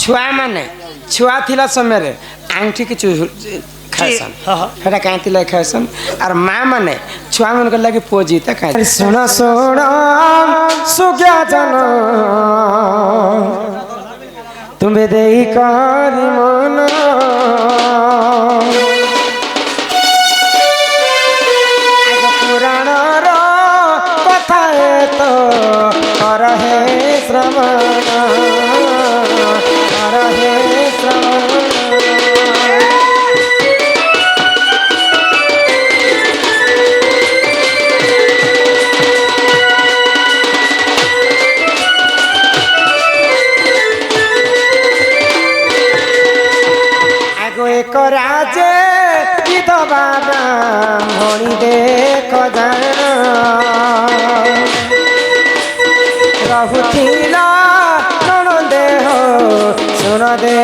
छुआ माने छुआ थिला समय रे आंठी के खासन हेटा काहे तिला खासन और मां माने छुआ मन के लागि पोजी त काहे सुना सुना सुग्या जन तुम्बे देई करी मन पुराण रो कथा तो कर हे श्रवण कर हे श्रवण एक राजे विधवा ब्राह्मणी देख रहुथिला नण देह सुन दे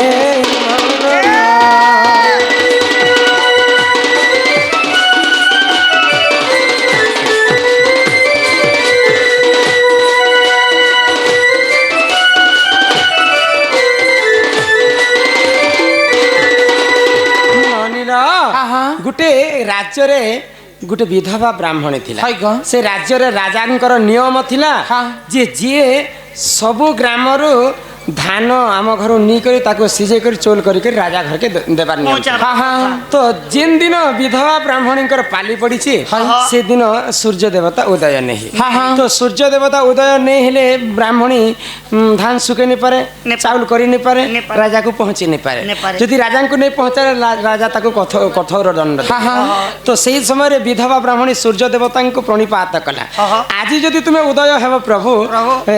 गुटे राज्य रे गुटे विधवा ब्राह्मणी थिला से राज्य रे राजांकर नियम थिला जे जे सबु ग्राम रो धान आम घर नी करी ताको सिजे करी चोल करी राजा घर के देबार नियम तो जिन दिन विधवा ब्राह्मणी पाली पड़ी से दिन सूर्य देवता उदय नहीं तो सूर्य देवता उदय नहीं हेले ब्राह्मणी धान सुखे नहीं पारे चाउल करी नहीं पारे राजा को पहुंची नहीं पारे यदि राजा को नहीं पहुंचा राजा ताको कठोर दंड तो सही समय विधवा ब्राह्मणी सूर्य देवता को प्रणिपात कला आज जदि तुम्हें उदय हेब प्रभु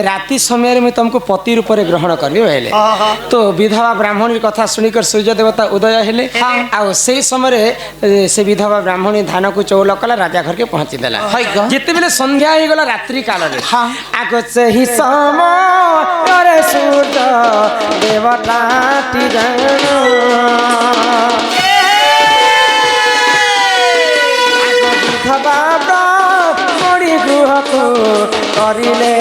राति समय में तुमको पति रूप ग्रहण करियो तो विधवा ब्राह्मणी कथा सुनिकर सूर्य देवता उदय हेले आ से समय से विधवा ब्राह्मणी धान को चौल कला राजा घर के पहुंची देला जिते बेले संध्या हो गला रात्रि काल रे आग से ही समय सूर्य देवता टी विधवा ब्राह्मणी गृह को करिले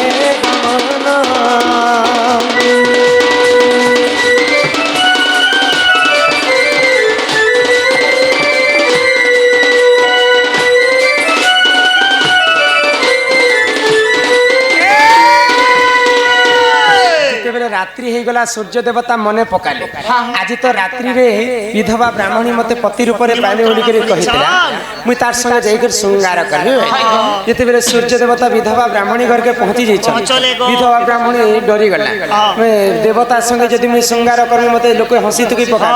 रात्रि हो गला सूर्य देवता मने पकाले आज तो रात्रि रे विधवा ब्राह्मणी मते पति रूप में पाले बोली करी कहितला मुई तार संगे जाइकर श्रृंगार करबे जते बेले सूर्य देवता विधवा ब्राह्मणी घर के पहुंची जाई विधवा ब्राह्मणी डरी गला मैं देवता संगे जदी मुई श्रृंगार करबे मते लोक हंसी तुकी पका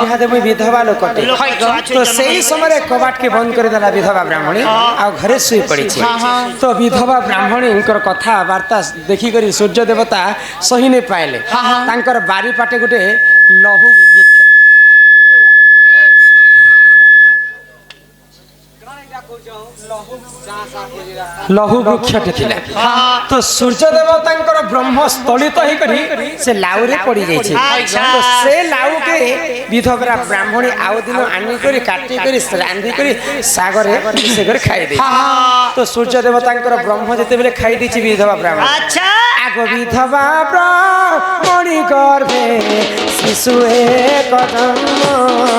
इहादे मुई विधवा लोकटे तो सही समय कबाट के बंद कर देला विधवा ब्राह्मणी आ घरे सुई पड़ी छी तो विधवा ब्राह्मणी कथा वार्ता देखि करी सूर्य देवता सही नहीं पाइले तांकर बारी पाटे गुटे लहु लहु वृक्ष थिला तो सूर्य देवता ब्रह्म स्थलित हो करी से लाउ रे पड़ी जाई छे तो से लाउ के विधवा ब्राह्मणी आउ दिन आनी करी काटी करी रांधी करी सागर रे से कर खाई दे तो सूर्य देवता ब्रह्म जते बेले खाई दी छी विधवा ब्राह्मण अच्छा आग विधवा ब्राह्मणी गर्भे शिशु एक जन्म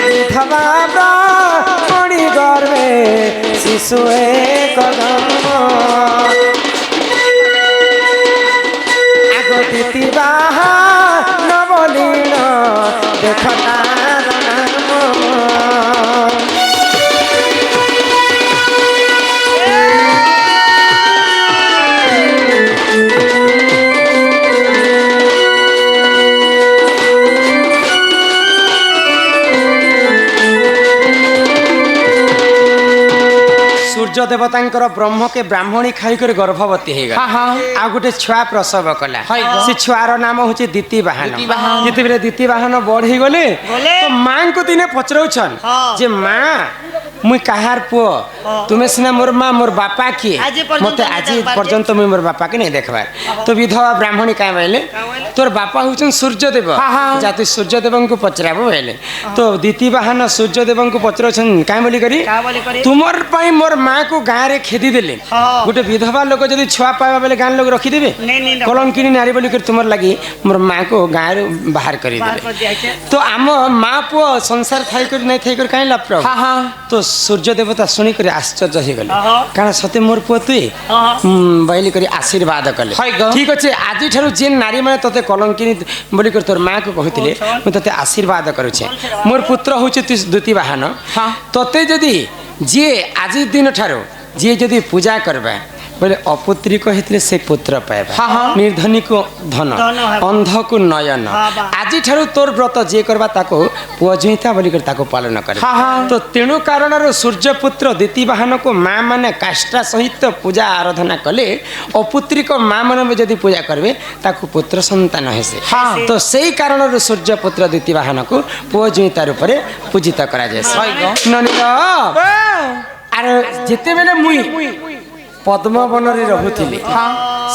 विधवा ब्राह्मणी गर्भे शिशु एक जन्म आग दितिबा नवलीन देखता सूर्य देवता ब्रह्म के ब्राह्मणी खाई कर गर्भवती हो गला आ गोटे छुआ प्रसव कला से छुआर नाम हूँ दीति बाहन जिते दीति बाहन बढ़ी गले तो माँ को दिने पचराउछन जे माँ मुई कहार पुओ तुम्हें सिना मोर माँ मोर बापा किए मत आज पर्यंत मुई मोर बापा के नहीं देखबार तो विधवा ब्राह्मणी क्या बोले तोर बापा हूँ सूर्यदेव जा तु सूर्यदेव को पचराब बोले तो दीति बाहन सूर्यदेव को पचर क्या बोली करी तुमर पाई मोर माँ को गाँव में खेदी देले गोटे विधवा लोक जब छुआ पावा बेले गाँव लोग रखीदेवे कलंकिनी नारी बोली तुमर लगी मोर माँ को गाँव बाहर कर तो आम माँ पुओ संसार थी नहीं थी कहीं लाभ तो सूर्य देवता शुणिक आश्चर्य हो गले कारण सते मोर पुओ तुए बैली कर आशीर्वाद कले ठीक अच्छे आज ठार जे नारी मैंने ते कलंकिनी बोली तोर माँ को कहते मुझे आशीर्वाद करुचे मोर पुत्र हूँ द्वितीय वाहन तोते जदि जी आज दिन ठार जी जदि पूजा करबा बोले अपुत्रिक होते से पुत्र पाएबा निर्धनी को धन अंध को नयन आज ठारू तोर व्रत जे करबा ताको पुओ जुईता बोली कर ताको पालन करे तो तेणु कारण सूर्यपुत्र द्वितीय वाहन को माँ माने काष्ठा सहित पूजा आराधना कले अपुत्रिक माँ मन जदि पूजा करबे ताको पुत्र संतान हेसे तो सही कारण सूर्यपुत्र द्वितीय वाहन को पुओ जुईता रूप में पूजित करा जाए जिते बेले मुई पद्मवन रहुली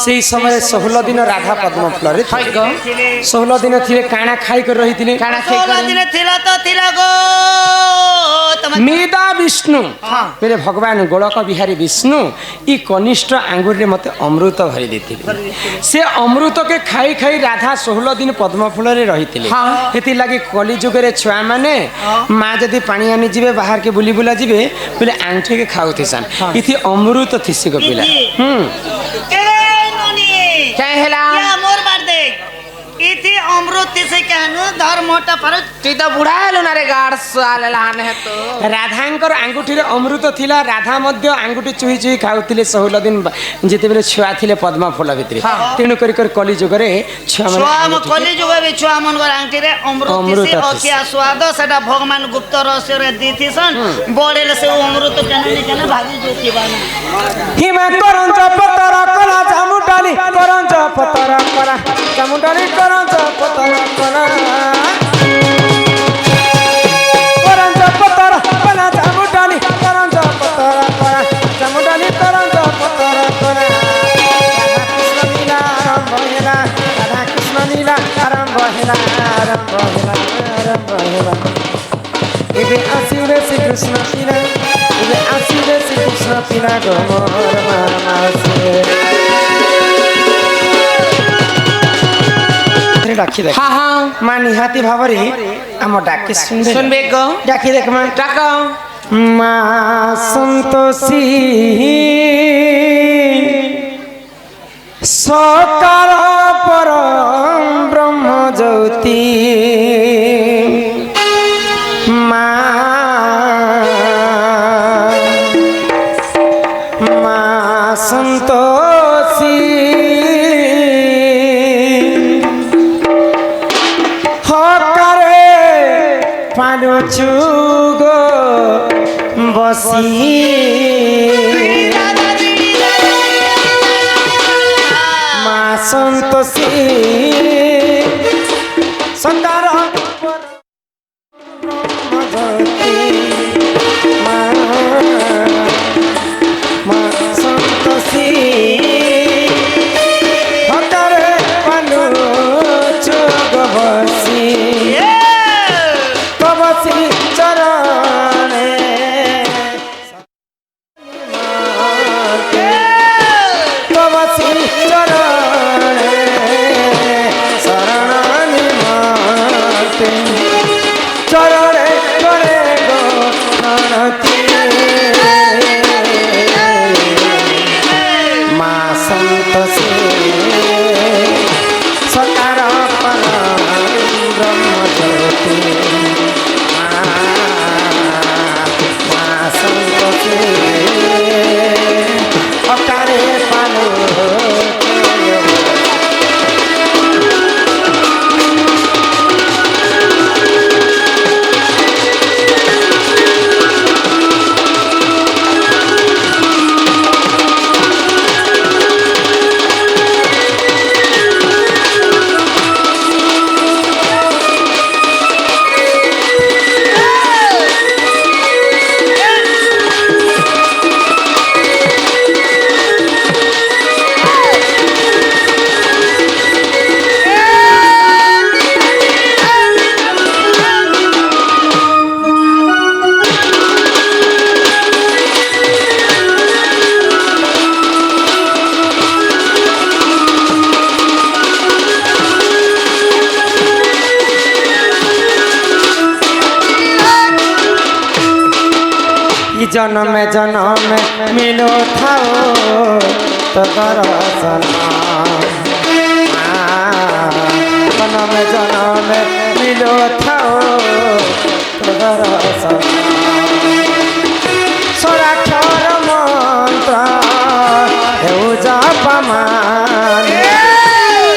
से समय 16 दिन राधा पद्म फल 16 दिन थे काना खाई कर रही मेदा विष्णु मेरे भगवान गोलक बिहारी विष्णु ई कनिष्ठ आंगुर रे मते अमृत भरी देथिले से अमृत के खाई खाई राधा 16 दिन पद्म फूल रे रहिथिले हेति लागि कली जुग रे छुआ माने माँ जदि पानी आनी जिवे बाहर के बुली बुला जिवे बोले आंठी के खाउथिसन इथि अमृत थिसी को पिला क्या हेला मोर बार देख इति अमृत से कहनु धर्मटा पर तू तो बुढ़ा हेलो ना रे गाड़ साल लान है तो राधांकर आंगुठी रे अमृत थिला राधा मध्य आंगुठी चुही चुही खाउथिले 16 दिन जेते बेले छुआ थिले पद्मा फूल भितरे तेनु कर कली जुग रे छुआ कली जुग रे छुआ मन कर आंगुठी रे अमृत से ओसिया स्वाद सेटा भगवान गुप्त रहस्य रे दिथिसन बडेले से अमृत केना भागी जोतिबाना हिमा करंज पतर कला जामुडाली करंज पतर करा जामुडाली करंज पतर कला करंज पतर कला जामुडाली करंज पतर करा जामुडाली करंज पतर करा राधा कृष्ण लीला आरंभ हेला आरंभ हेला आरंभ हेला इबे आसीरे श्री कृष्ण पीला इबे आसीरे श्री कृष्ण पीला गमर मासे डाकी देख माँ निहाती भावरी आम डाके सुनबे गो डाकी देख माँ डाको माँ संतोषी सकार परम ब्रह्म ज्योति माँ संतोषी पालो चुगो बसी माँ संतोषी संतार माँ संतोषी हकारे पालो चुगो बसी चरण चरण शरण चरण करे गो माँ संतोषी सकार ब्रह्म ज्योति अकारे पालो জনমে জনমে মিলো থাও তো দর্শন জনমে জনমে মিলো থাও তো দর্শন স্বরাক্ষর মন্ত্র হেউ জপমান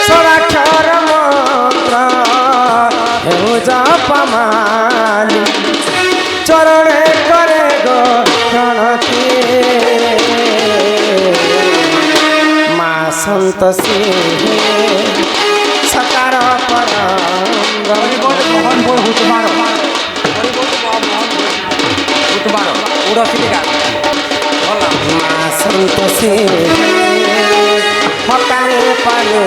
স্বরাক্ষর মন্ত্র হেউ জপমান চরণে করে গো প্রণতি মা সন্তোষী সকার মা সন্তোষী হকারে পালো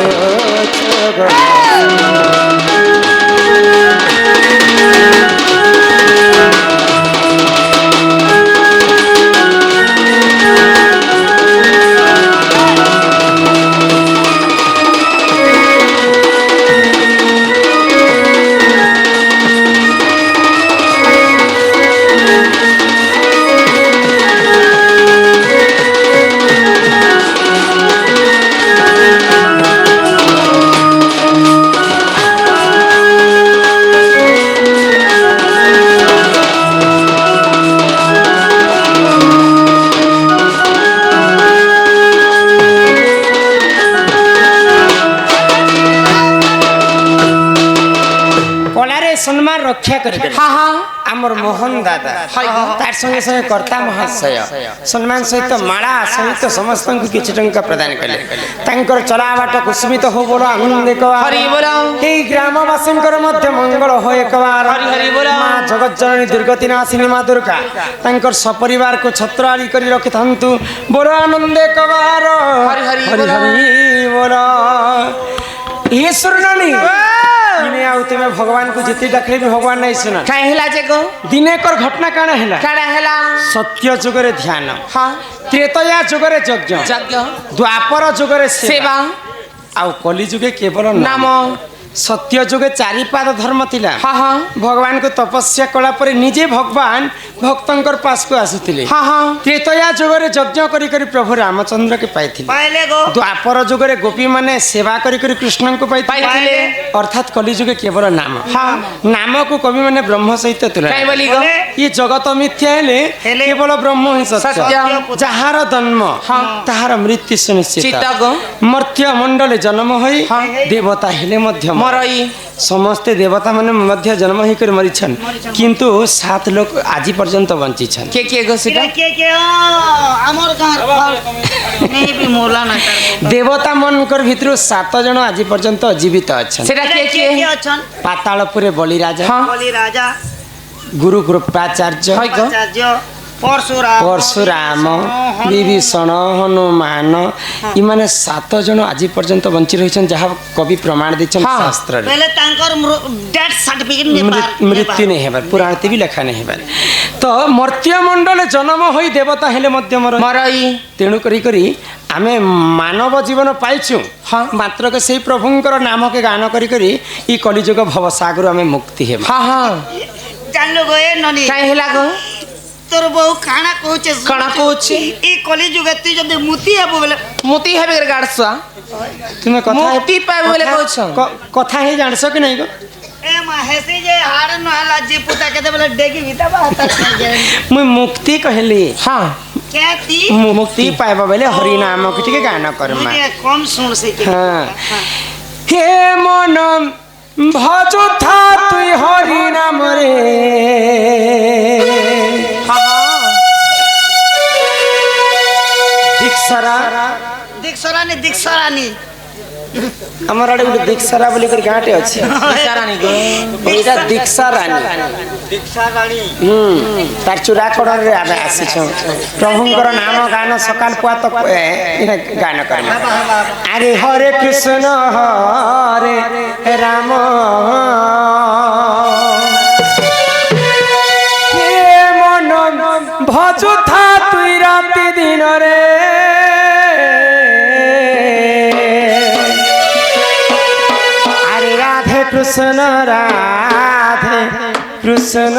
সম্মান রক্ষা করে আমার মোহন দাদা তার সঙ্গে সঙ্গে কর্তা মহাশয় সম্মান সহিত মালা সহিত সমস্ত কিছু টঙ্কা প্রদান কলে তাঙ্কর চলা বাট কুসুমিত হো বলো আনন্দ কবার এই গ্রামবাসীঙ্কর মধ্যে মঙ্গল হয়ে কবার মা জগজ্জননী দুর্গতি নাশিনী মা দুর্গা তাঙ্কর সপরিবার কো ছত্রালি করে রখি থান্তু বড় আনন্দে কবার হরি হরি বলো ये सुरनानी दिने आउ तुमे भगवान को जिति डाकले भी भगवान नहीं सुना काहे हैला जे गो दिने कर घटना काना हैला सत्य जुगरे ध्यान हां त्रेतया जुगरे यज्ञ द्वापर जुगरे सेवा आउ कली जुगे केवल नाम सत्य जुगे चारि पाद धर्म थिला भगवान को तपस्या कला पर निजे भगवान भक्तंकर पास को आसुतिले त्रेतया जुगरे यज्ञ करी करी प्रभु रामचंद्र के पाइथिले पाइले गो द्वापर जुगरे गोपी माने सेवा करी करी कृष्ण को पाइथिले अर्थात कली जुगे केवल नाम नाम को कवि माने ब्रह्म सहित तुलना काई बोली गो ये जगत मिथ्या हेले केवल ब्रह्म ही सत्य जहार जन्म ताहार मृत्यु सुनिश्चित मर्त्य मंडले जन्म होई देवता हेले मध्य मरई समस्ते देवता माने मध्य जन्म ही कर मरिछन किंतु 7 लोग आज पर्यंत बंची छन के गो सिटा के हमर गार नहीं भी मोला ना कर देवता मन कर भितरु 7 जन आज पर्यंत जीवित अछन सेटा के अछन पातालपुरे बलि राजा गुरु कृपाचार्य परशुराम विभीषण हनुमान इमाने 7 जन आज पर्यंत बंची रही जहाँ कवि प्रमाण देछन शास्त्र मृत्यु नहीं हेबार पुराण भी लेखा नहीं हेबार तो मर्त्य मंडल जन्म होई देवता हेले मध्य मरई तेणु करी आमे मानव जीवन पाइछु मात्र के से प्रभुंकर नाम के गान करी ई कलिजुग भवसागर आमे मुक्ति हे जानलो गए ननी काहे हेला गो तोर बहु काना कहूचे ई कली जुग तू जब मुती हेबो बोले मुती हेबे गाड़सुआ तुमे कथा मुक्ति पाए बोले कहछ कथा हे जानसो कि नहीं गो ए माहेसी जे हार न हला जे पुता केते बोले डेगी बिता बात मुई मुक्ति कहली हां केती मुक्ति पाएबो बोले हरि नाम के ठीक गान करमा कम सुन से के हां हे मन भजो था तुई हरि नाम रे दीक्षरानी हमर आडे गुटे दीक्षारा बोली कर गाटे अछि दीक्षारानी गो एटा दीक्षारानी तार चुरा कोडर रे आबे आसी छ प्रभुंकर नाम गान सकाल पुआ तक गान करम अरे हरे कृष्ण हरे राम हे मन भजु था तुई राति दिन रे कृष्ण राधे कृष्ण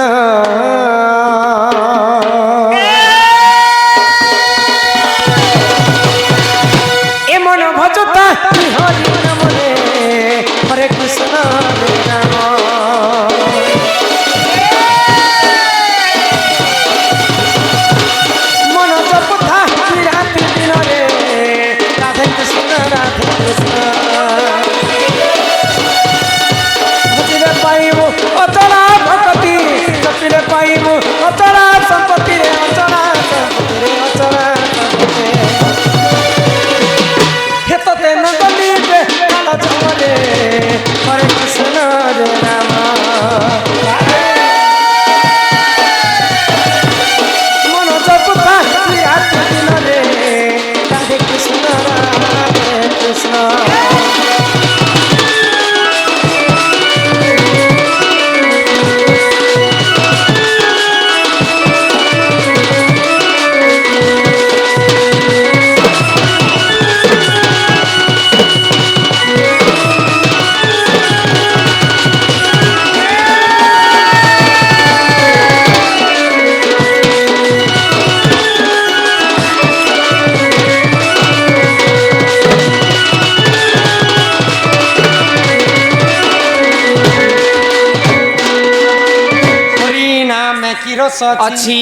ରସ ଅଛି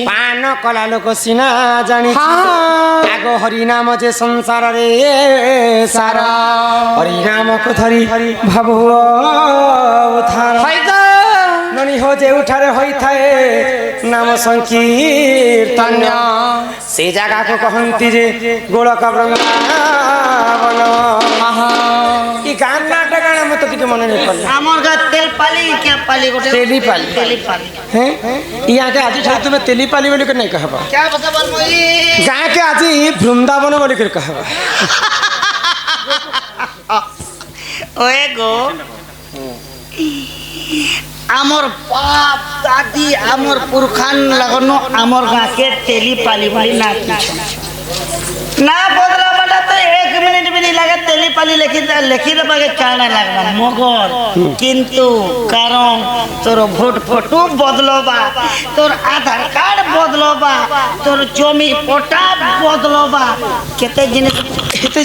ପାନ କଲା ଲୋକ ସିନା ଜାଣି ଆଗ ହରିନାମ ଯେ ସଂସାରରେ ସାରା ହରିନାମକୁ ଧରି ଭାବୁ ନନି ହୋ ଯେଉଁଠାରେ ହୋଇଥାଏ ନାମ ସଂକୀର୍ତ୍ତନ୍ୟ ସେ ଜାଗାକୁ କହନ୍ତି ଯେ ଗୋଳକ ବୃନ୍ଦାବନ ଇ ଗାଁ ନାଁଟା କାଣା ମତେ ଟିକେ ମନେ ନାହିଁ ପଡିଲା আমার গা তেল পালি কে পালি গোটে তেলিপালি। তেলিপালি হ্যাঁ ইয়াকে আজি ঠারে তুমি তেলিপালি বলি করে নাই কহব क्या बता बोल मोई गाँ के आज बृंदावन बोली कर कहब ओए गो আমর বাপ দাদি আমর পুরখান লাগানো আমর গাকে তেলি পালি বলি না কিছু না বদলা বাটা তো 1 মিনিট भी नहीं लगे तेली पाली लिखी देबाके काना लागबा मगर किंतु कारण तोर भोट फोटो बदलबा तोर आधार कार्ड बदलबा तोर जमी पट्टा बदलबा केते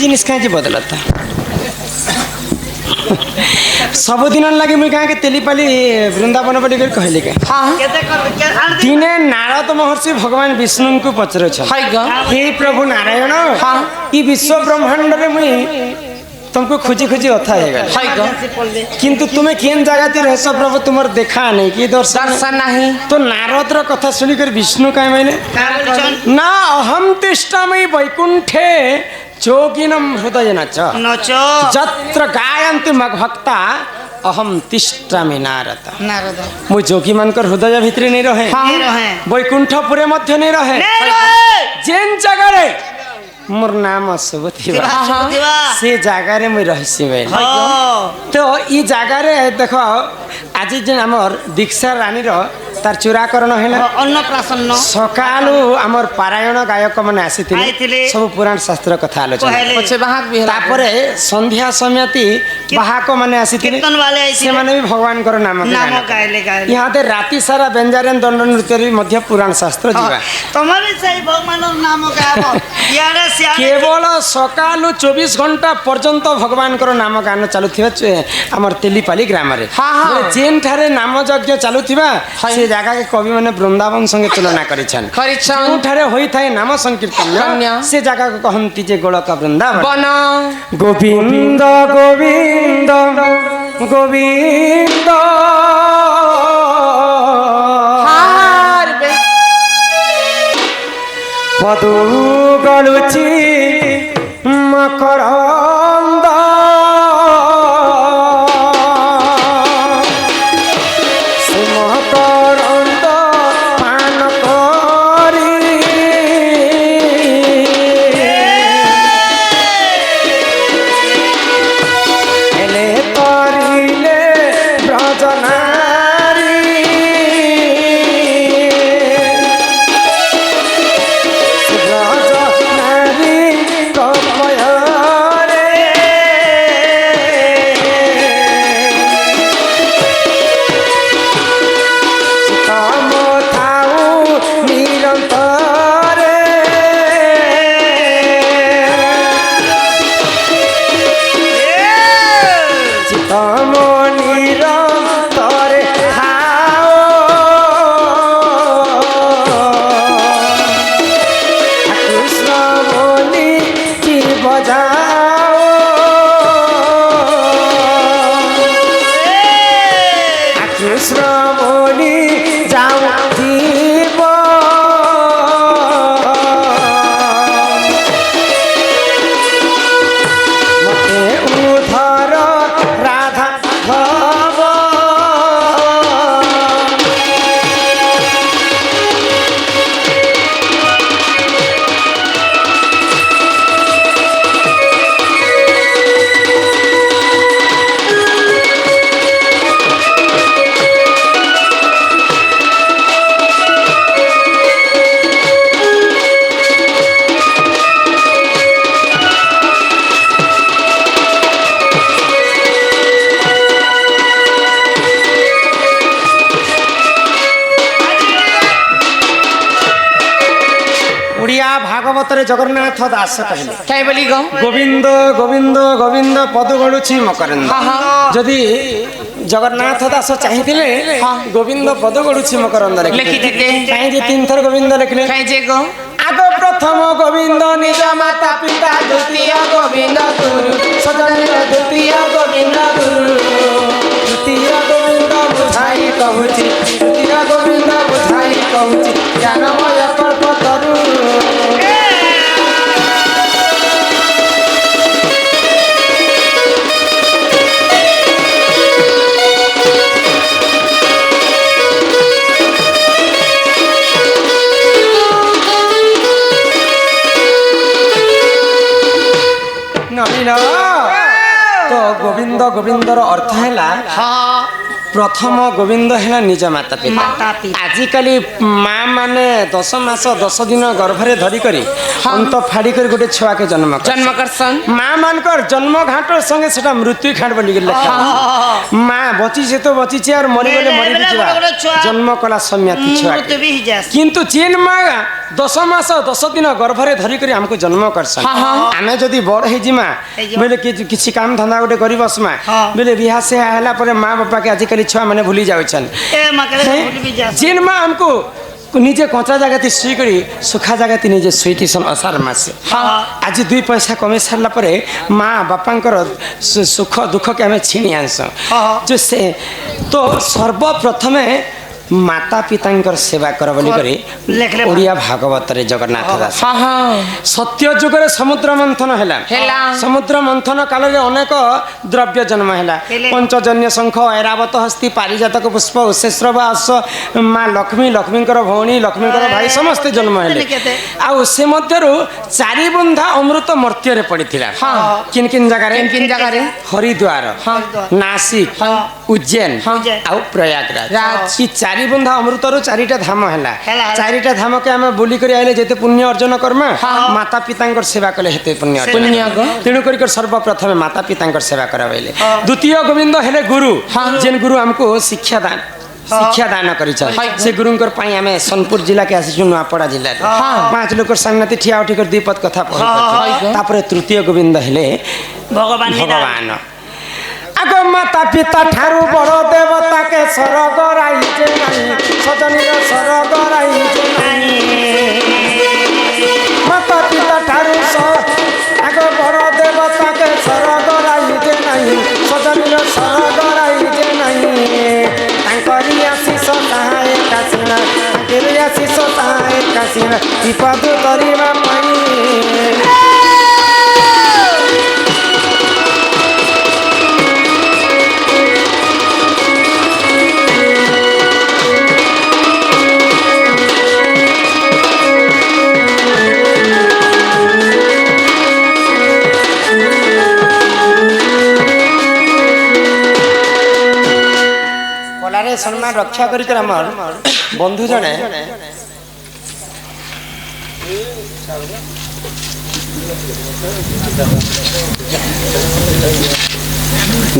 जिनिस कहीं बदलता सबुदिन लगे मुझे गाँ के तेलीपाली वृंदावन बोली कर कहली के केते दिने नारद महर्षि भगवान विष्णु को पचर हे प्रभु नारायण ई विश्व ब्रह्मांड रे मुई तुमको खोजी खोजी अथा है किंतु तुम्हें केन जगह ती रहस प्रभु तुमर देखा नहीं कि दर्शन नहीं तो नारद रो कथा सुनिकर विष्णु का मैंने ना अहम तिष्ठामि वैकुंठे जोगिनम हृदय नच जत्र गायन्ति मग भक्ता अहम तिष्ठामि नारद मु जोगी मानकर हृदय भितर नहीं रहे वैकुंठपुरे मध्य नहीं रहे जेन जगह रे मोर नाम सुबुथिबा से जगह रे मुई रहसी बेल तो ई जगह रे देखो आज जे हमर दीक्षा रानी रो तार चूराकरण है अन्नप्राशन सकालू आमर पारायण गायक मैंने आसीथिले सब पुराण शास्त्र कथा आलोचना तापरे संध्या समिति बाहक माने आसीथिले से माने भी भगवान कर नाम गाइले यहाँ ते राति सारा व्यंजन दंड नृत्य रे मध्य पुराण शास्त्र जीवा तमे भी सही भगवान नाम गाबो यारे केवल सकालू 24 घंटा पर्यंत भगवान कर नाम गान चालुथिबा आमर तेलीपाली ग्राम रे जेन ठारे नाम यज्ञ चालुथिबा से जगह के कवि मैंने वृंदावन संगे तुलना करिछन ठारे होई थाए नाम संकीर्तन से जगह को कहंती जे गोलक वृंदावन गोविंद गोविंद गोविंद पदु गलुची मकरंद भागवत जगन्नाथ दास कहले काय बोली गो गोविंद गोविंद गोविंद पद गड़ुछि मकरंद जदि ଜଗନ୍ନାଥ ଦାସ ଚାହିଁଥିଲେ ଗୋବିନ୍ଦ ପଦ ଗଢୁଛି ମକରନ୍ଦ ଲେଖିଥିଲେ। କାହିଁକି 3 ଥର ଗୋବିନ୍ଦ ଲେଖିଲେ? କାହିଁ ଯେ ଗো ଆଗ ପ୍ରଥମ ଗୋବିନ୍ଦ ନିଜ ମାତା ପିତା, ଦ୍ୱିତୀୟ ଗୋବିନ୍ଦ ଗୁରୁ ସଜନୀର, ଦ୍ୱିତୀୟ ଗୋବିନ୍ଦ ଗୁରୁ, ତୃତୀୟ ଗୋବିନ୍ଦ ବୁଝାଇ କହୁଛି, ତୃତୀୟ ଗୋବିନ୍ଦ ବୁଝାଇ କହୁଛି ଜ୍ଞାନମୟ କଳ୍ପତରୁ। ନବୀନ ତ ଗୋବିନ୍ଦ ଗୋବିନ୍ଦର ଅର୍ଥ ହେଲା ପ୍ରଥମ ଗୋବିନ୍ଦ ହେଲା ନିଜ ମାତା ପିତା। ଆଜିକାଲି ମା ମାନେ 10 ମାସ 10 ଦିନ ଗର୍ଭରେ ଧରିକରି ଅନ୍ତ ଫାଡ଼ି କରି ଗୋଟେ ଛୁଆକେ ଜନ୍ମ କରସନ୍। ମା ମାନଙ୍କର ଜନ୍ମ ଘାଟ ସଙ୍ଗେ ସେଟା ମୃତ୍ୟୁ ଘାଟ ବୋଲି ଲେଖା। ମା ବଚିছে ତ ବଚିছে আর মরিগলে মরি ଯିବା জন্ম কলা সম্যাতি ଛୁଆ। কিন্তু চেন মা 10 মাস 10 দিন গর্ভরে ধরিকরি আমাকে জন্ম করছন। আমি যদি বড় হইজিমা বলে কিছু কাম ধন্দা গোটে করি বসমা বলে বিহা সে হেলা পরে মা বাপা কে আজকালি छुआ मैंने भूली जाउछन। जेन माँ हमको निजे कचा जगह शुई कर सुखा जगह निजे शुईसन असार मासे। आज 2 पैसा कमे सारा पर माँ बापांकर सुख दुख के आम छीणी आनस जो से तो सर्वप्रथमे माता पिता सेवा कर बोली ओडिया भागवत रे जगन्नाथ दास सत्य जुग रे समुद्र मंथन हैला। समुद्र मंथन काल रे अनेक द्रव्य जन्म हैला। पंचजन्य शंख, ऐरावत हस्ती, पारिजातक पुष्प, उशेश्रवास, माँ लक्ष्मी, लक्ष्मीकर भौणी, लक्ष्मीकर भाई समस्त जन्म हेले। आ से मध्यरु 4 बुंदा अमृत मर्त्य रे पड़िथिला। किन किन जगह रे हरिद्वार, नासिक, उज्जैन आ प्रयागराज। ई 4 बुंदा अमृत रु 4टा धाम हैला। 4टा धाम के आम बुली कर आइले जेते पुण्य अर्जन करमा माता पिता सेवा कले हेते पुण्य तेणु कर सर्वप्रथम माता पिता सेवा कराइले। द्वितीय गोविंद हेले गुरु। जेन गुरु हमको शिक्षा दान करिछ से गुरुंकर पाई आमे सोनपुर जिला के आसी नुआपड़ा जिला 5 लोक संगति ठिया उठी कर 2 पद कथा पढ तापर तृतीय गोविंद हेले भगवान। आगो माता पिता ठारू बड़ देवता के स्वर्ग राइजे नहीं, सजनीर स्वर्ग राइजे नहीं। माता पिता ठारू आगो बड़ देवता के स्वर्ग राइजे नहीं, सजनीर स्वर्ग राइजे नहीं। तांकरी आशीष ताहाए कासिना, तांकरी आशीष ताहाए कासिना, विपद तरिबा पाई। सम्मान रक्षा करी बंधु जने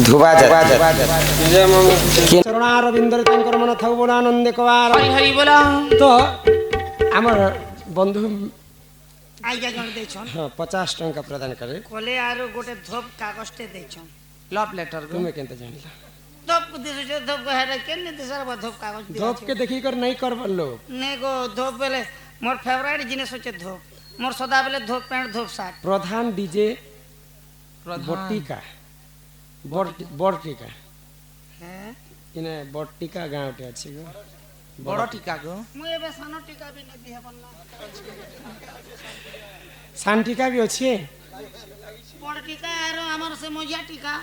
धुबा चरणारविंदर मन था बोला आनंद कवार हरि बोला तो आमर बंधु आज्ञा जन देछन। हां 50 टंका प्रदान करे कोले आरो गोटे धोप कागजटे देछन। लव लेटर तुमे केनते जानिला धोप दिसे धोप हेरे केने दिसर धोप कागज दे धोप के देखी कर नहीं कर बल्लो ने गो धोप बेले मोर फेवरेट जिनिस होचे धोप। मोर सदा बेले धोप पैंट धोप शर्ट। प्रधान डीजे बट्टिका बड़टिका हैं इने बट्टिका गाँवटे अछि गो बड़ टीका गो मु एबे सानो टीका भी नै दिहे बनना। सान टीका भी अछि बड़ टीका आरो हमर से मजिया टीका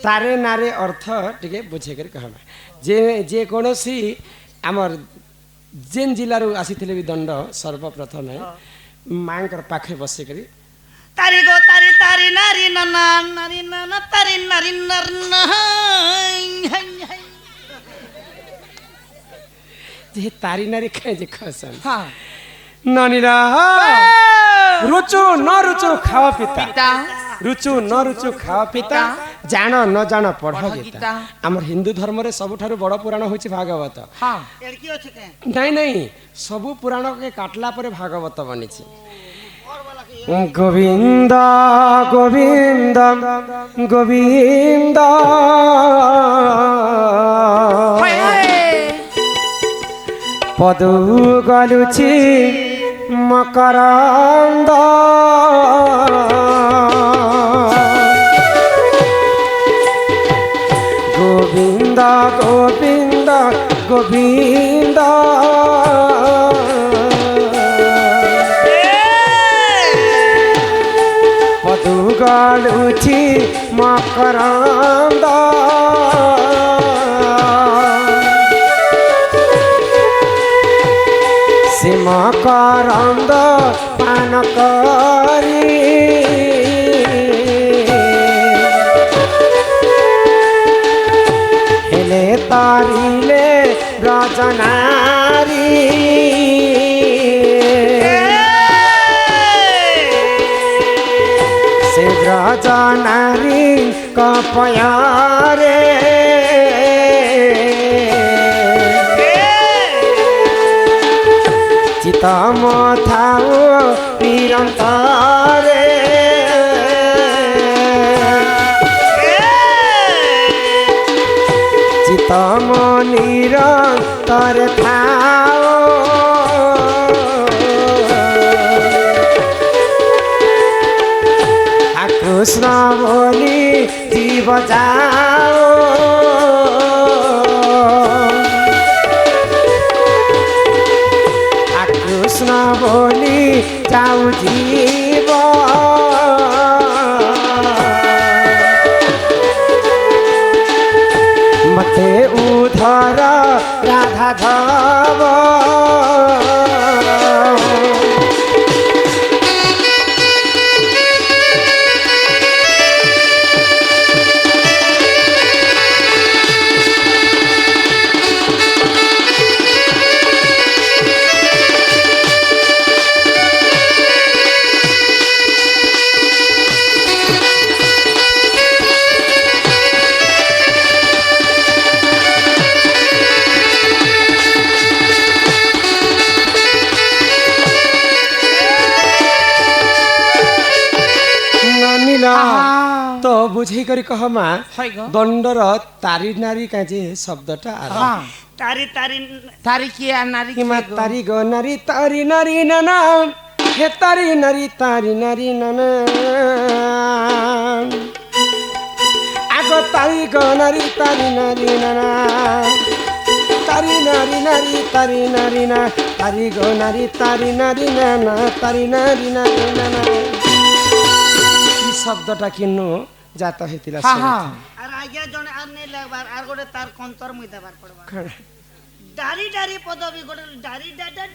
तारे नारे अर्थ टिके बुझे कर कहमा जे कोनोसी आमर जेन जिल्ला रु आसीथिले भी दंड सर्वप्रथम मांकर पाखे बसे करी तारी गो तारी तारी नारी नना नारी नना तारी नारी नरना जे तारी नारी खाए जे खसन हां ननीरा रुचु न रुचु खावा पिता रुचु न रुचु खावा पिता जान न जान पढ़ गीता। हमर हिंदू धर्म रे सबठारु बड़ पुराण होछि भागवत। हां एड़की अछि के नहीं नहीं सबु पुराण के काटला पर भागवत बनिछि। और वाला के গোবিন্দ গোবিন্দ গোবিন্দ পদু গলুছি মকরন্দ গোবিন্দ গোবিন্দ গোবিন্দ পদু গলুছি মকরন্দ সে মকরন্দ পান করি হেলে তারিলে রজনারি সে রজনারি কপয়ারে চিতম থাও নিরন্তরে চিতম নিরন্তরে থাও কৃষ্ণ বলি জীব যাও কৃষ্ণ বলি যাও জীব মতে উধর রাধা ধব তো বুঝেই করি কহ মা দণ্ডর তারি নারী কাজে শব্দটা তারি তারি তারি কি আর নারী কি মা তারি গো নারী তারি নারী নানা হে তারি নারী নানা আগ তারি গো নারী নানা তারি নারী না তারি গো নারী নানা তারি নারী নানা শব্দটা কিনু জাত হইতিলা আর আগে জনে আর নেই লাগবার আর গোটে তার কন্তর মুই দেবার পড়বা ডারি ডারি পদবি গোটে ডারি ডাডা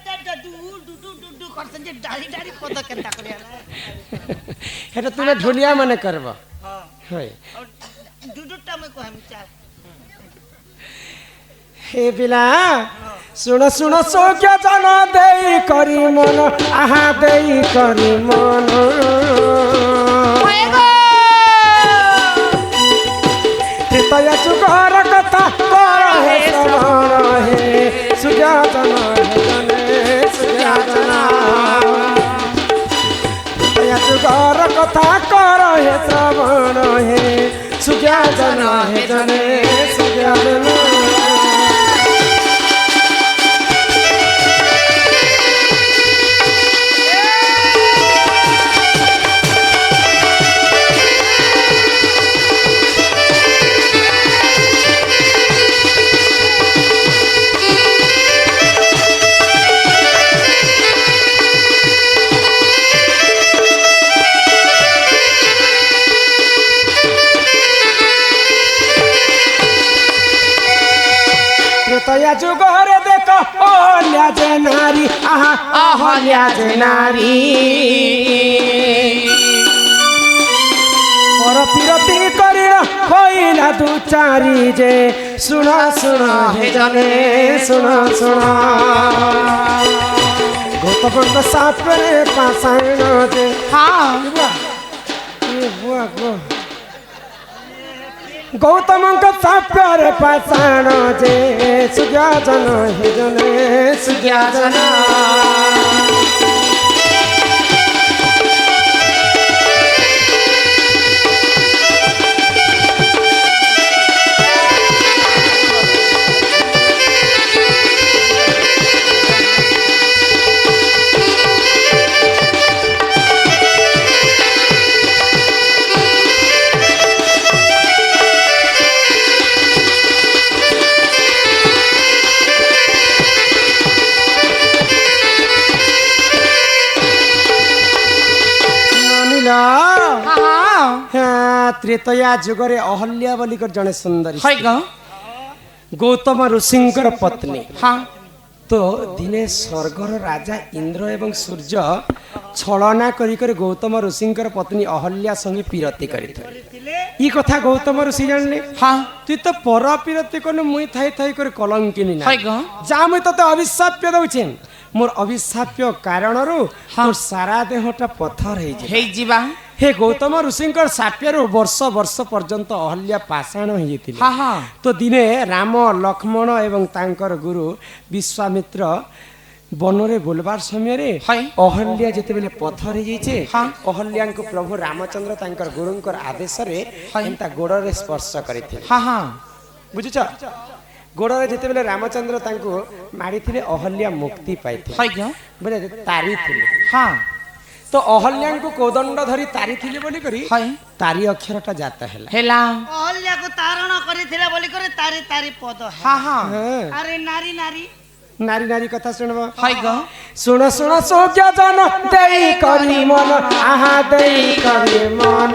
ডাডা ডু ডু ডু ডু ডু করছেন যে ডারি ডারি পদ কেনটা করি এটা তুমি ঢুলিয়া মানে করব হ্যাঁ হয় ডুডুটা মই কইম চা হে পিলা শুণ শুণ সৌখ্য জন দেই করি মন আহা দেই করি মন হৃদয় চুকর কথা কর হে শ্রবণ হে সুজাতন হে জনে সুজাতন হৃদয় চুকর কথা কর হে শ্রবণ হে সুজাতন হে জনে সুজাতন ত্রেতয়া যুগরে দেখ অহল্যা যে নারী আহা অহল্যা যে নারী পর পিরতি করিল হইলা দু চারি যে শুণ শুণ হে জনে শুণ শুণ গৌতম সাপরে পাষাণ যে গৌতমଙ୍କ ସାପ୍ୟରେ ପାଷାଣ ଯେ ସୁଜ୍ଞାଜନ ହେ ଜନେ ସୁଜ୍ଞାଜନ ତ୍ରେତୟା ଯୁଗରେ ଅହଲ୍ୟା ବୋଲିକର ଜଣେ ସୁନ୍ଦରୀ হয় গ ଗୌତମ ଋଷିଙ୍କର ପତ୍ନୀ। হ্যাঁ ତ ଦିନେ ସ୍ୱର୍ଗର ରାଜା ଇନ୍ଦ୍ର ଏବଂ ସୂର୍ଯ୍ୟ ଛଳନା କରି କରି ଗୌତମ ଋଷିଙ୍କର ପତ୍ନୀ ଅହଲ୍ୟା ସଙ୍ଗେ ପିରତି କରିଥିଲେ। ଇ କଥା ଗୌତମ ଋଷି ଜାଣିଲେ। হ্যাঁ তুই তো পর পিরতি কোন মুই থাই থাই করে কলঙ্কিনী না হয় গ যা মুই তোতে অভিশাপ্য দউছেন মোর অভিশাপ্য কারণরু তোর সারা দেহটা পথর হয়ে হেই ଯିବା হে গৌতম ঋষিঙ্কর সাপ্যরু বর্ষ বর্ষ পর্যন্ত অহল্যা পাষাণ হয়েছিল। হ্যাঁ হ্যাঁ তো দিনে রাম লক্ষ্মণ এবং তাঙ্কর গুরু বিশ্বামিত্র বনরে বুলবার সমୟରେ হয় অহল্যা যেতেবেলে পথর হয়েছে হ্যাঁ অহল্যাঙ্কু প্রভু রামচন্দ্র তাঙ্কর গুরুঙ্কর আদেশরে হয় এন্তা গোড়রে স্পর্শ করিଥିଲେ। হ্যাঁ হ্যাঁ বুঝুছ গোড়রে যেতেবেলে রামচন্দ্র তাঙ্কু মারিଥିଲେ অহল্যা মুক্তি পাইଥିଲେ হয় গ বুঝলে তারিଥିଲେ। হ্যাঁ তো অহল্যাঙ্কু কোদণ্ড ধরি তারিଥିଲେ বলি করি হয় তারি অক্ষরটা জাত হেলা। হেলা ଅହଲ୍ୟାକୁ ତାରଣ କରିଥିଲା ବୋଲି କରି ତାରି ତାରି ପଦ ହେଲା। হ্যাঁ হ্যাঁ হ্যাঁ ଆରେ নারী নারী নারী নারী কথা শুনব হয় গ শুণ শুণ সৌজ্ঞ জন দেই করি মন আহা দেই করি মন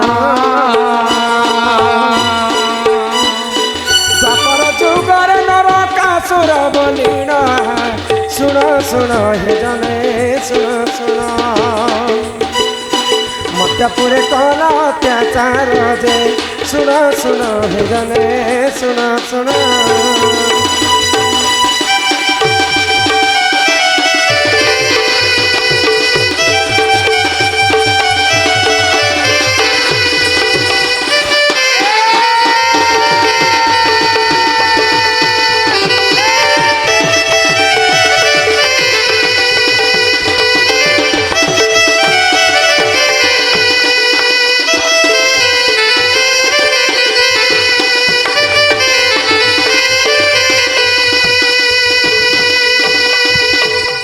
দ্বাপর যুগরে নরকাসুর বলিণ শুণ শুণ হে জনে শুণ শুণ মধ্যপুরে কল অত্যাচার যে শুণ শুণ হে জনে শুণ শুণ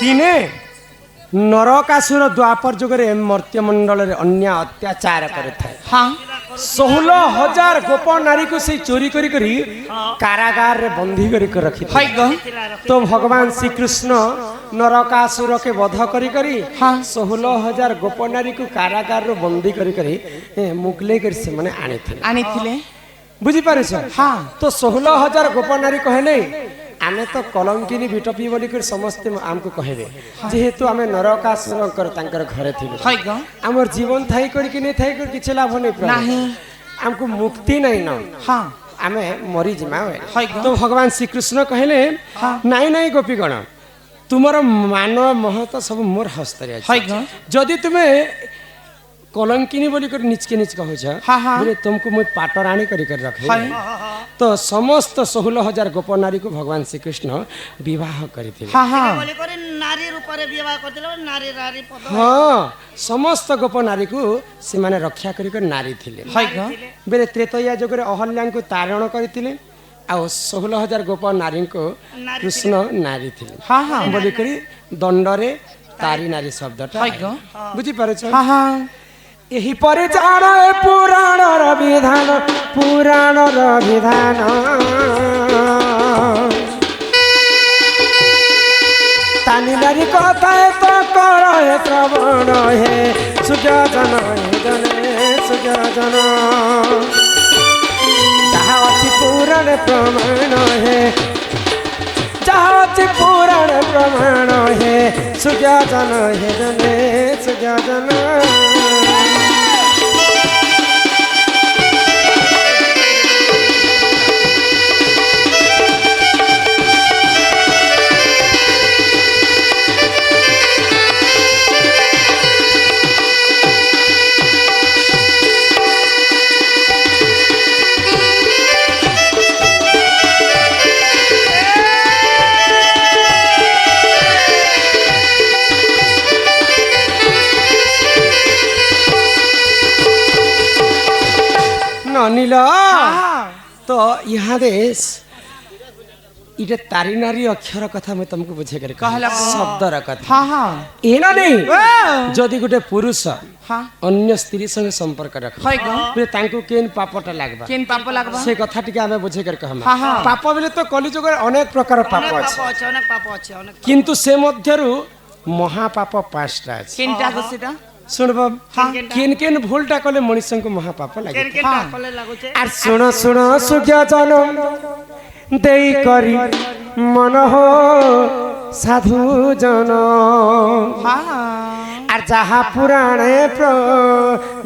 দিনে নরকাসুর দ্বাপর যুগরে মর্ত্যমণ্ডলের অন্যায় অত্যাচার করিথায়। হ্যাঁ 16,000 গোপন নারীকে সেই চোরি করি করি কারাগারে বন্দী করি রখি। হয় গ তো ভগবান শ্রীকৃষ্ণ নরকাসুরকে বধ করি করি 16,000 গোপন নারীকে কারাগার বন্দী করি করি মুগলে করে সে মানে আনিଥିଲେ। আনিଥିଲେ বুঝিপারিছ? হ্যাঁ তো 16,000 গোপন নারী কহেলে ଆମେ ତ କଲଙ୍କିନୀ ବିଟପି ବୋଲିକରି ସମସ୍ତେ ଆମକୁ କହିବେ ଯେହେତୁ ଆମେ ନରକାସୁରଙ୍କର ତାଙ୍କର ଘରେ ଥିଲୁ হয় গ ଆମର ଜୀବନ ଥାଇ କରିକି ନେଇ ଥାଇ କରି କିଛି ଲାଭ ନେଇ ନାହିଁ ଆମକୁ ମୁକ୍ତି ନାହିଁ ନ হ্যাঁ ଆମେ ମରିଯିମା হয় গ ତ ଭଗବାନ ଶ୍ରୀକୃଷ୍ଣ କହିଲେ ନାଇଁ ନାଇଁ ଗୋପୀଗଣ ତୁମର ମାନ ମହତ ସବୁ ମୋର ହସ୍ତରେ ଅଛି। হয় গ ଯଦି ତୁମେ কলঙ্কিনী বলি করে নিচকে নিচ কহুছ হ্যাঁ, হ্যাঁ। বলে তুমি মুই পাটরাণী করি করে রাখি হয় তো সমস্ত 16,000 গোপন নারীকে ভগবান শ্রীকৃষ্ণ বিবাহ করিଥିଲେ। হ্যাঁ হ্যাঁ ବୋଲି କରି ନାରୀ ରୂପରେ ବିବାହ କରିଥିଲେ ବୋଲି ନାରୀ ନାରୀ ପଦ ହଁ ସମସ୍ତ ଗୋପ ନାରୀକୁ ସେମାନେ ରକ୍ଷା କରି କରି ନାରୀ ଥିଲେ। হয় গ ବେଲେ ତ୍ରେତୟା ଯୁଗରେ ଅହଲ୍ୟାଙ୍କୁ ତାରଣ କରିଥିଲେ ଆଉ 16,000 ଗୋପ ନାରୀଙ୍କୁ କୃଷ୍ଣ ନାରୀ ଥିଲେ হ্যাঁ হ্যাঁ ବୋଲିକରି ଦଣ୍ଡରେ ତାରି ନାରୀ ଶବ୍ଦଟା হয় গ ବୁଝିପାରୁଛ? হ্যাঁ হ্যাঁ ଏହିପରି ଜାଣ ଏ ପୁରାଣର ବିଧାନ ପୁରାଣର ବିଧାନ ତାନି ନାରୀ କଥା ତ କର ହେ ଶ୍ରବଣ ହେ ସୁଯୋଜନ ହେ ଜନେ ସୁଯୋଜନ ଯାହା ଅଛି ପୁରାଣ ପ୍ରମାଣ ହେ ଯାହା ଅଛି ପୁରାଣ ପ୍ରମାଣ ହେ ସୁଯୋଜନ ହେ ଜନେ ସୁଯୋଜନ অনিল তো ইহাদে এটা তারি নারী অক্ষর কথা আমি তোমাকে বুঝে গেলে कहला শব্দর কথা হ্যাঁ হ্যাঁ এনা নেই যদি গোটে পুরুষ হ্যাঁ অন্য স্ত্রী সঙ্গে সম্পর্ক রাখে হয় গ বলে তাঙ্কু কেন পাপটা লাগবা কেন পাপ লাগবা সে কথা টিকে আমি বুঝে গেলে কহমা হ্যাঁ, হ্যাঁ। পাপ বলে তো কলিযুগের অনেক প্রকার পাপ ଅନେକ আছে ପାପ ଅଛି ଅନେକ ପାପ ଅଛି ଅନେକ কিন্তু সে মধ্যরু মহাপাপ 5টা আছে। কেনটা গো সেটা শুণ বাবু কেন কেন ভুলটা কলে মনুষ্যଙ୍କୁ মহাপাপ লাগে কেন কেনটা কলে লাগুছে আর শুণ শুণ সুজ্ঞজন দেই করি মন হো সাধু জন আর যাহা পুরাণে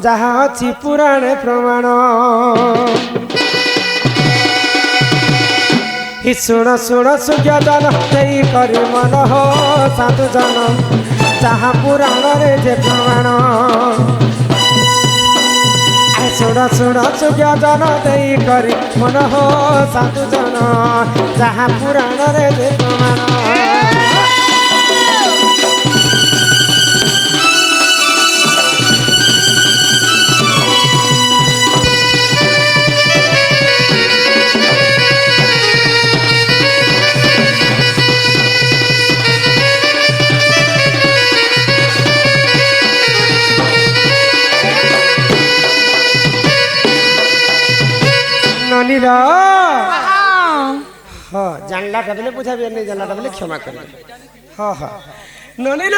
যাহা অছি পুরাণে প্রমাণ হি শুণ শুণ সুজ্ঞজন দেই করি মন হো সাধু জন যাহা পুরাণরে যে প্রমাণ শুণ শুণ সুজ্ঞজন দেই করি মন হো সাধু জন যাহা পুরাণরে যে প্রমাণ ননির হ্যাঁ জানলাটা বলে বুঝাবি নেই জানলাটা বলে ক্ষমা করবে হ্যাঁ হ্যাঁ ননির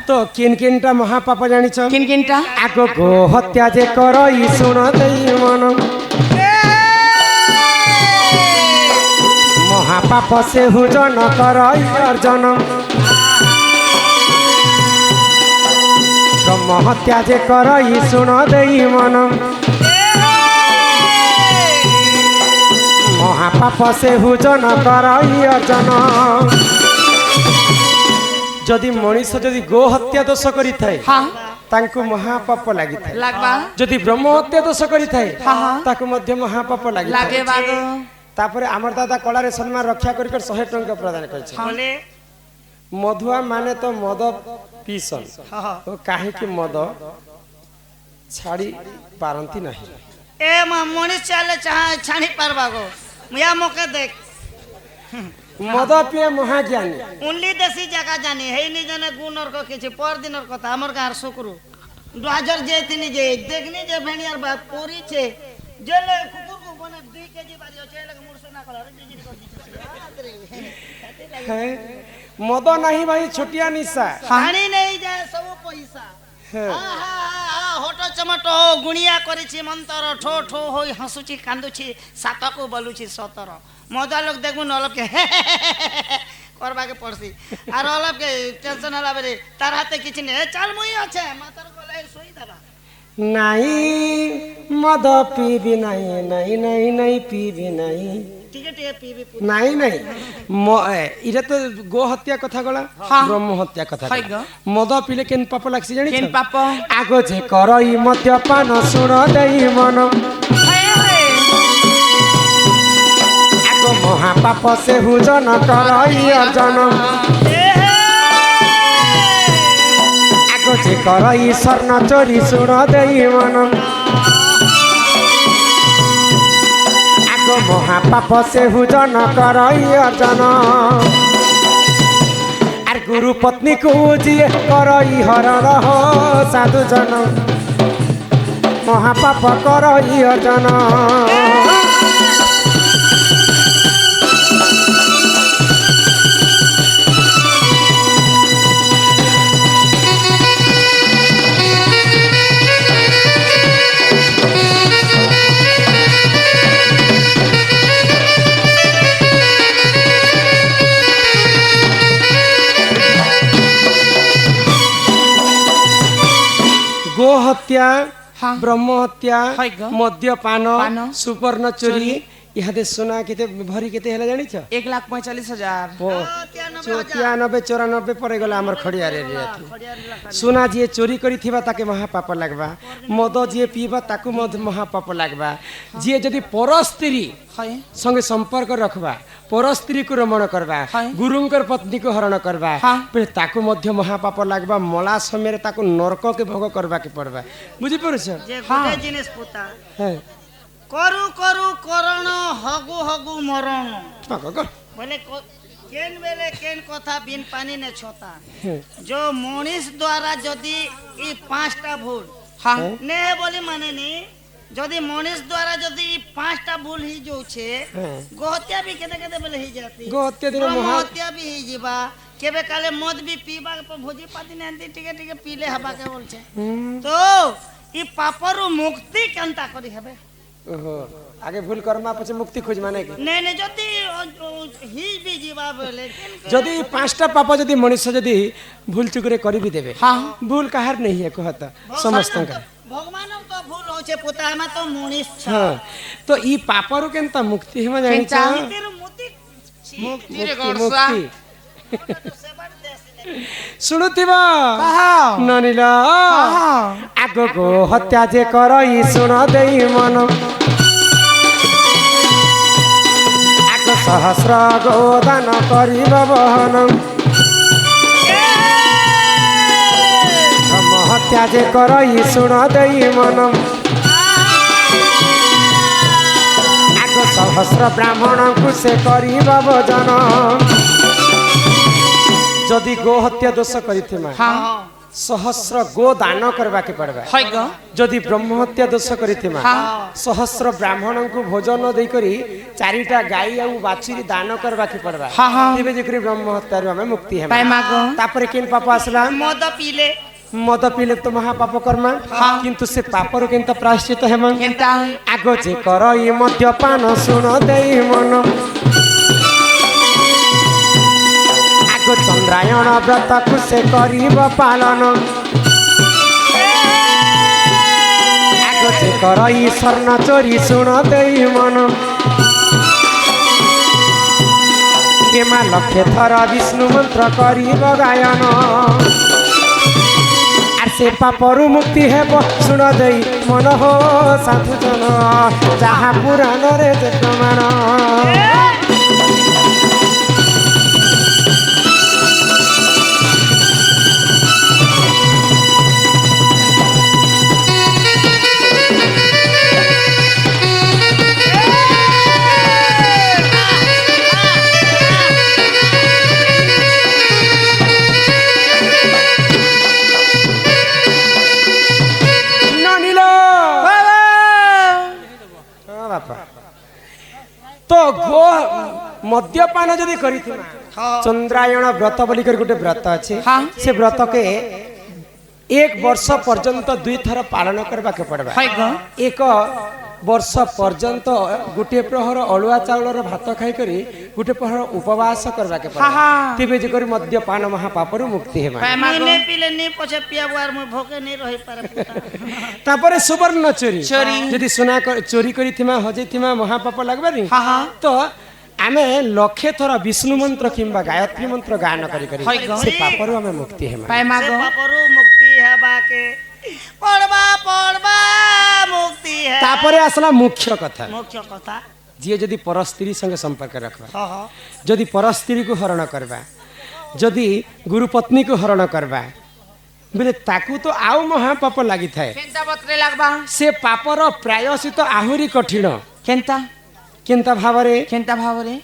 তো কিন কিনটা মহাপাপ জানিছ কিন কিনটা আগ গো হত্যা যে করই শুণ দেই মন মহাপাপ সে হুজন করই অর্জন ব্রহ্ম হত্যা যে করই শুণ দেই মন মহাপাপ সে হুজন করই অর্জন যদি মଣିষ যদি গো হত্যা দোষ করিথায় তাଙ୍କୁ মহাপাপ লাগিଥାଏ লাগবা যদি ব্রহ্ম হত্যা দোষ করিথায় তাକୁ ମଧ୍ୟ মহাপাপ লাগিଥାଏ লাগে বাগ তারপরে আমার দাদা কলারে সম্মান রক্ষা করি 100 টঙ্কা প্রদান করছে বলে মধুয়া মানে তো মদ পিসন ও কাহিকি মদ ছাড়ি পারନ୍ତି ନାହିଁ এ মনিষ চালে ছানি পারবা গো মুয়া মকে দেখ মদ পিয়ে মহাজ্ঞানী উনলি দেশি জায়গা জানি হেইনি জনে গুণর কিছু পর দিনের কথা আমার গাঁর শুক্রু রাজর যে তিনি যে দেখনি যে ভেনিয়ার বাপ পরিছে জেলে কুকুরকু বনে 2 কেজি বাজি আছে লাগে মুরসু না কলা রে জিজি করে দিছে মদ নাহি ভাই ছোটিয়া নিশা পানি নেই যায় সব পয়সা হট চমট গুণিয়া করেছি মন্তর ঠো ঠো হই হাসুছি কান্দুছি সাতকু বলুছি সতর মজা লোক দেখবো অলপকে করবাকে পড়ছি আর অলপকে টেনশন হলা বেরে তার হাতে কিছু নেই চাল মুই আছে মাথার গলায় শুই দাঁড়া নাই মদ পিবি নাই নাই নাই নাই পিবি নাই টিকে টিকে পিবি নাই নাই এটা তো গো হত্যা কথা গলা ব্রহ্ম হত্যা কথা মদ পিলে কেন পাপ লাগছে জানি কেন পাপ আগ যে করই মদ্যপান শুণ দেই মন আগ মহাপাপ সে হুজন করই অর্জন আগ যে করই স্বর্ণ চোরি শুণ দেই মন মহাপাপ সে হুজন করই অর্জন আর গুরু পত্নী কু যিয়ে করই হরণ হো সাধু জন মহাপাপ করই অর্জন गो हत्या ब्रह्म हत्या मद्यपान सुवर्ण चोरी इहादे सुना केते भरी केते हला जानि छ 1,45,000 ओ 93 94 परे गला हमर खड़िया रे सुना जे चोरी करी थिबा ताके महापाप लागबा मद जे पीबा ताकु महापाप लागबा जे जदी पर स्त्री संगे संपर्क रखबा पर स्त्री को रमण करबा गुरुंकर पत्नी को हरण करबा पे ताकु मध्य महापाप लागबा मला समय ताकु नरक के भोग करबा के पड़बा बुझि परछ जे गोटे जिनिस पुता करु करु करण हगु हगु मरण बोले केन बेले केन कथा बिन पानी ने छोता जो मनीष द्वारा जदी ई 5टा भूल ने बोली माने नी जदी मनीष द्वारा जदी 5टा भूल ही जो छे गोहत्या भी केते केते बेले ही जाती गोहत्या दिन मोहत्या भी ही जीवा केबे काले मद भी पीबा पर भोजी पाती ने टिके टिके पीले हबा के बोलछे तो ई पापरु मुक्ति केनता करी हेबे ओहो आगे भूल कर्मा पछे मुक्ति खोज माने कि नहीं नहीं जदी ही भी जीवा बोले जदी पांचटा पाप जदी मनुष्य जदी भूल चुकरे करी भी देबे हाँ भूल काहर नहीं है कहत समस्त का भगवान तो भूल होचे पुता में तो मुनिस छ हां तो ई पापरु केनता मुक्ति हम जानि छ तेरे मुक्ति मुक्ति रे गरसा सुनुथिबा कहा ननिला कहा आगो को हत्या जे करई सुन देई मन आगो सहस्र गोदान करिब बहन ब्रह्म हत्या जे करई सुन देई मन आगो सहस्र ब्राह्मण को से करिब भजन जदि गो हत्या दोष करिथिमा हाँ सहस्र गो दान करबा के पड़बा है ग जदि ब्रह्म हत्या दोष करिथिमा हाँ सहस्र ब्राह्मण को भोजन देई करी चारिटा गाई आ बाछी दान करबा के पड़बा हाँ हाँ तेबे जेकरी ब्रह्म हत्या हमें मुक्ति है पाए मागो तापर केन पाप आसला मद पीले मद पीले तो महापाप कर्मा किंतु से पापर केनता प्रायश्चित हेम केनता आगो जे करई मद्यपान सुन देई मन आगो चंद्रायण व्रत को से करिब पालन आगो जे करई स्वर्ण चोरी सुन देई मन केमा लक्षे थर विष्णु मंत्र करिब गायन आर से पापरु मुक्ति हेब सुन देई मन हो साधु जन जहाँ पुराण रे जे प्रमाण तो गो मद्यपान जदि करिथिमा चंद्रायण व्रत बोली कर गुटे व्रत अछि हाँ से व्रत के एक वर्ष पर्यंत दुई थर पालन करबा के पड़बा है ग एक वर्ष पर्यंत गुटे प्रहर अळुआ चाउलर भात खाई करी गुटे प्रहर उपवास करबा के पड़बा हाँ तेबे जे करी मद्यपान महापापरु मुक्ति हेबा पाए मागो ने पीले ने पछे पिया बुआर मु भोके नहीं रही पारे पुता तापरे सुवर्ण चोरी चोरी। यदि सुना चोरी करिथिमा हजेथिमा महापाप लागबानी हाँ हाँ तो आमे लक्षे थर विष्णु मंत्र किंबा गायत्री मंत्र गान करी करी है ग। से पापरु हमें मुक्ति हेमा पाए से मागो पापरु मुक्ति हेबा के पड़बा पड़बा मुक्ति है तापरे आसला मुख्य कथा मुख्य कथा जे जदि पर स्त्री संगे संपर्क रखबा हाँ हाँ जदि पर स्त्री को हरण करबा जदि गुरु पत्नी को हरण करबा बोले ताकू तो आउ महापाप लागि थाए केनता बतरे लागबा से पापर प्रायश्चित आहुरी कठिन केनता केनता भावरे केनता भावरे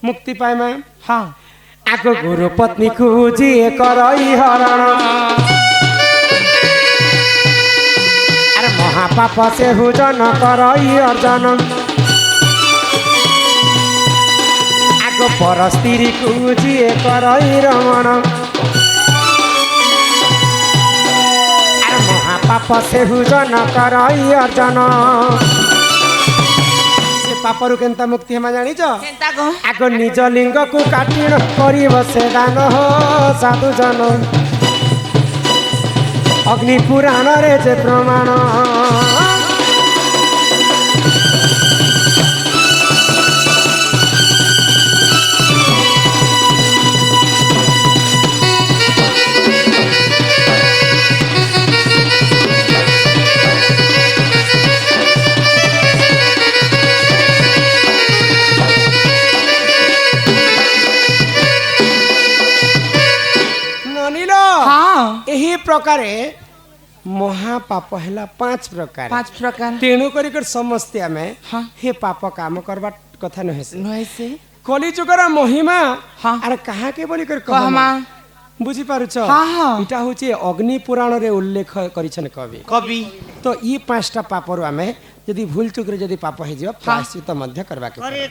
मुक्ति पाएमा हाँ आको गुरु पत्नी को जी करई हरण अरे महापाप से हुजन करई अर्जन आको पर स्त्री को जी करई रमण अरे महापाप से हुजन करई अर्जन से पापरु केनता मुक्ति हेमा जानी छ केनता गो आग निज लिंग को काटिण करिब से दान हो साधु जन अग्नि पुराण रे जे प्रमाण ननिलो हाँ एही प्रकारे महापाप हैला 5 प्रकार 5 प्रकार तेणु करी कर समस्ते हमें हाँ हे पाप काम करबा कथा न हेसे नय से कली जुगर महिमा हाँ अरे कहा के बोली कर कहमा बुझी पारुछ हाँ, हाँ। इटा होचे अग्नि पुराण रे उल्लेख करिछन कवि कवि तो ई 5टा पापरु हमें यदि भूल चुक रे यदि पाप हे जियो प्रायश्चित मध्य करबा के करे